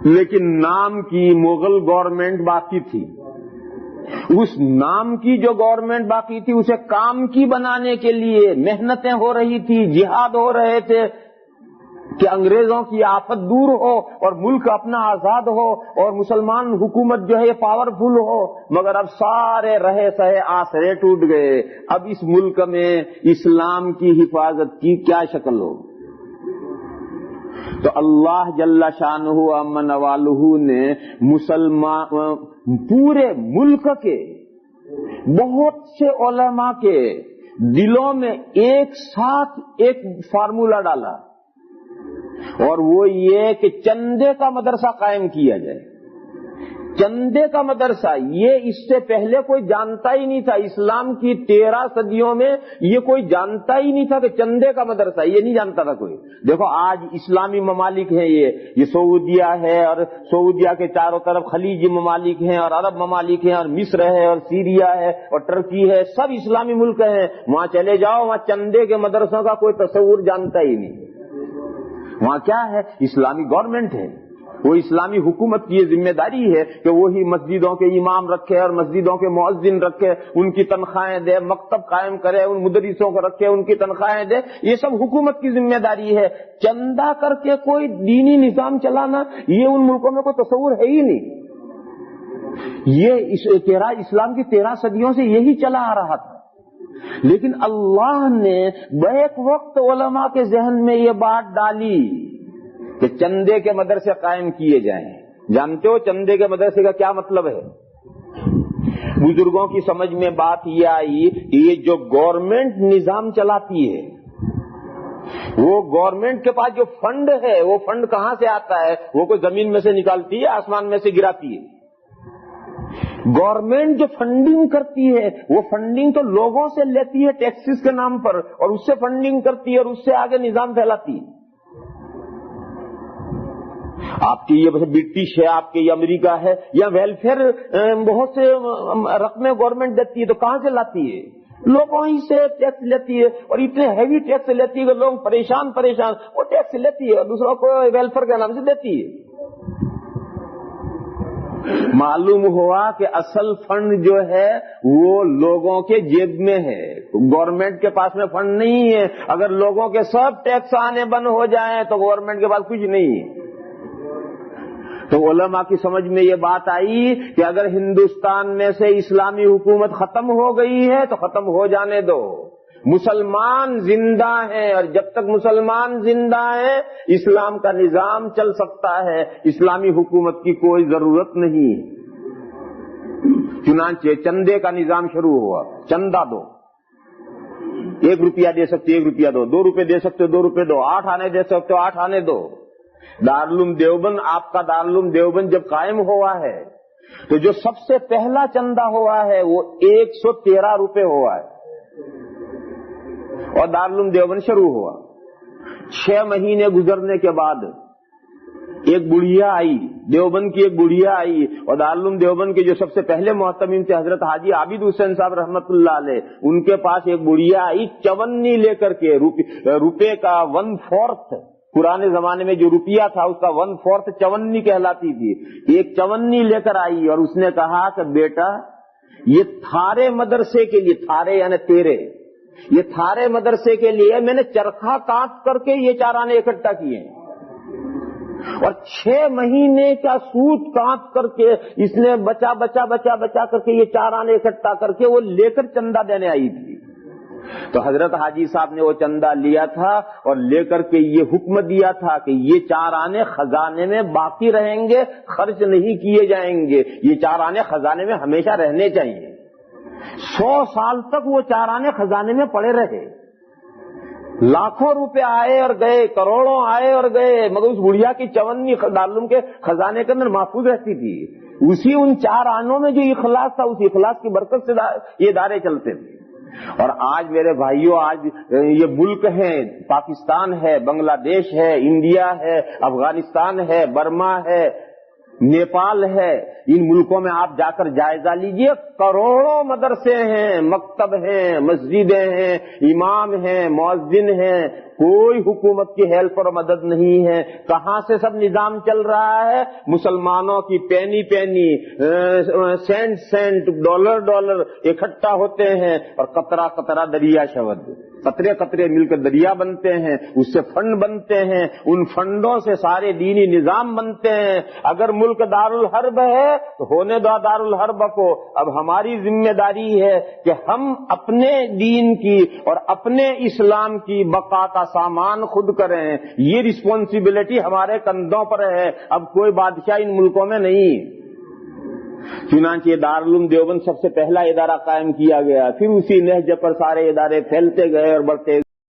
لیکن نام کی مغل گورنمنٹ باقی تھی. اس نام کی جو گورنمنٹ باقی تھی اسے کام کی بنانے کے لیے محنتیں ہو رہی تھی, جہاد ہو رہے تھے کہ انگریزوں کی آفت دور ہو اور ملک اپنا آزاد ہو اور مسلمان حکومت جو ہے پاورفل ہو. مگر اب سارے رہے سہے آسرے ٹوٹ گئے. اب اس ملک میں اسلام کی حفاظت کی کیا شکل ہو؟ تو اللہ جل شانہ امن والہ نے مسلمان پورے ملک کے بہت سے علماء کے دلوں میں ایک ساتھ ایک فارمولہ ڈالا, اور وہ یہ کہ چندے کا مدرسہ قائم کیا جائے. چندے کا مدرسہ یہ اس سے پہلے کوئی جانتا ہی نہیں تھا. اسلام کی 13 صدیوں میں یہ کوئی جانتا ہی نہیں تھا کہ چندے کا مدرسہ, یہ نہیں جانتا تھا کوئی. دیکھو آج اسلامی ممالک ہیں, یہ سعودیہ ہے اور سعودیہ کے چاروں طرف خلیجی ممالک ہیں اور عرب ممالک ہیں اور مصر ہے اور سیریا ہے اور ترکی ہے, سب اسلامی ملک ہیں. وہاں چلے جاؤ, وہاں چندے کے مدرسوں کا کوئی تصور جانتا ہی نہیں. وہاں کیا ہے؟ اسلامی گورنمنٹ ہے, وہ اسلامی حکومت کی یہ ذمہ داری ہے کہ وہی مسجدوں کے امام رکھے اور مسجدوں کے مؤذن رکھے, ان کی تنخواہیں دے, مکتب قائم کرے, ان مدرسوں کو رکھے, ان کی تنخواہیں دے. یہ سب حکومت کی ذمہ داری ہے. چندہ کر کے کوئی دینی نظام چلانا یہ ان ملکوں میں کوئی تصور ہے ہی نہیں. یہ اسلام کی 13 صدیوں سے یہی چلا آ رہا تھا. لیکن اللہ نے بیک وقت علماء کے ذہن میں یہ بات ڈالی کہ چندے کے مدرسے قائم کیے جائیں. جانتے ہو چندے کے مدرسے کا کیا مطلب ہے؟ بزرگوں کی سمجھ میں بات یہ آئی کہ یہ جو گورنمنٹ نظام چلاتی ہے, وہ گورنمنٹ کے پاس جو فنڈ ہے, وہ فنڈ کہاں سے آتا ہے؟ وہ کوئی زمین میں سے نکالتی ہے, آسمان میں سے گراتی ہے. گورنمنٹ جو فنڈنگ کرتی ہے وہ فنڈنگ تو لوگوں سے لیتی ہے ٹیکسز کے نام پر, اور اس سے فنڈنگ کرتی ہے اور اس سے آگے نظام پھیلاتی ہے. آپ کی یہ برٹش ہے, آپ کے یہ امریکہ ہے, یا ویلفیئر بہت سے رقمیں گورنمنٹ دیتی ہے, تو کہاں سے لاتی ہے؟ لوگوں ہی سے ٹیکس لیتی ہے, اور اتنے ہیوی ٹیکس لیتی ہے کہ لوگ پریشان وہ ٹیکس لیتی ہے اور دوسروں کو ویلفیئر کے نام سے دیتی ہے. معلوم ہوا کہ اصل فنڈ جو ہے وہ لوگوں کے جیب میں ہے, گورنمنٹ کے پاس میں فنڈ نہیں ہے. اگر لوگوں کے سب ٹیکس آنے بند ہو جائیں تو گورنمنٹ کے پاس کچھ نہیں ہے. تو علماء کی سمجھ میں یہ بات آئی کہ اگر ہندوستان میں سے اسلامی حکومت ختم ہو گئی ہے تو ختم ہو جانے دو. مسلمان زندہ ہیں, اور جب تک مسلمان زندہ ہیں اسلام کا نظام چل سکتا ہے. اسلامی حکومت کی کوئی ضرورت نہیں. چنانچہ چندے کا نظام شروع ہوا. چندہ دو, 1 روپیہ دے سکتے 1 روپیہ دو, 2 روپے دے سکتے 2 روپے دو, 8 آنے دے سکتے 8 آنے دو. دارالعلوم دیوبند, آپ کا دارالعلوم دیوبند جب قائم ہوا ہے تو جو سب سے پہلا چندہ ہوا ہے وہ 113 روپے ہوا ہے, اور دارالعلوم دیوبند شروع ہوا. 6 مہینے گزرنے کے بعد ایک بڑھیا آئی, دیوبند کی ایک بڑھیا آئی, اور دارالعلوم دیوبند کے جو سب سے پہلے محتمم تھے حضرت حاجی عابد حسین صاحب رحمت اللہ علیہ, ان کے پاس ایک بڑھیا آئی چونی لے کر کے, روپے کا 1/4, پرانے زمانے میں جو روپیہ تھا اس کا 1/4 چونی کہلاتی تھی. ایک چونی لے کر آئی اور اس نے کہا کہ بیٹا یہ تھارے مدرسے کے لیے, تھارے یعنی تیرے, یہ تھارے مدرسے کے لیے میں نے چرخہ کاٹ کر کے یہ 4 آنے اکٹھا کیے ہیں, اور 6 مہینے کا سود کاٹ کر کے اس نے بچا کر کے یہ 4 آنے اکٹھا کر کے وہ لے کر چندہ دینے آئی تھی. تو حضرت حاجی صاحب نے وہ چندہ لیا تھا اور لے کر کے یہ حکم دیا تھا کہ یہ 4 آنے خزانے میں باقی رہیں گے, خرچ نہیں کیے جائیں گے, یہ 4 آنے خزانے میں ہمیشہ رہنے چاہیے. 100 سال تک وہ 4 آنے خزانے میں پڑے رہے. لاکھوں روپے آئے اور گئے, کروڑوں آئے اور گئے, مگر اس بڑھیا کی چونی دارالعلوم کے خزانے کے اندر محفوظ رہتی تھی. اسی ان 4 آنوں میں جو اخلاص تھا, اس اخلاص کی برکت سے یہ ادارے چلتے تھے. اور آج میرے بھائیوں, آج یہ ملک ہیں, پاکستان ہے, بنگلہ دیش ہے, انڈیا ہے, افغانستان ہے, برما ہے, نیپال ہے, ان ملکوں میں آپ جا کر جائزہ لیجئے, کروڑوں مدرسے ہیں, مکتب ہیں, مسجدیں ہیں, امام ہیں, مؤذن ہیں, کوئی حکومت کی ہیلپ اور مدد نہیں ہے. کہاں سے سب نظام چل رہا ہے؟ مسلمانوں کی پینی پینی، سینٹ سینٹ، ڈالر ڈالر اکٹھا ہوتے ہیں اور قطرہ قطرہ دریا شود، قطرے قطرے مل کر دریا بنتے ہیں، اس سے فنڈ بنتے ہیں، ان فنڈوں سے سارے دینی نظام بنتے ہیں. اگر ملک دارالحرب ہے تو ہونے دو دارالحرب کو. اب ہماری ذمہ داری ہے کہ ہم اپنے دین کی اور اپنے اسلام کی بقا کا سامان خود کریں. یہ رسپانسبلٹی ہمارے کندھوں پر ہے. اب کوئی بادشاہ ان ملکوں میں نہیں. چنانچہ دارالعلوم دیوبند سب سے پہلا ادارہ قائم کیا گیا، پھر اسی نہج پر سارے ادارے پھیلتے گئے اور بڑھتے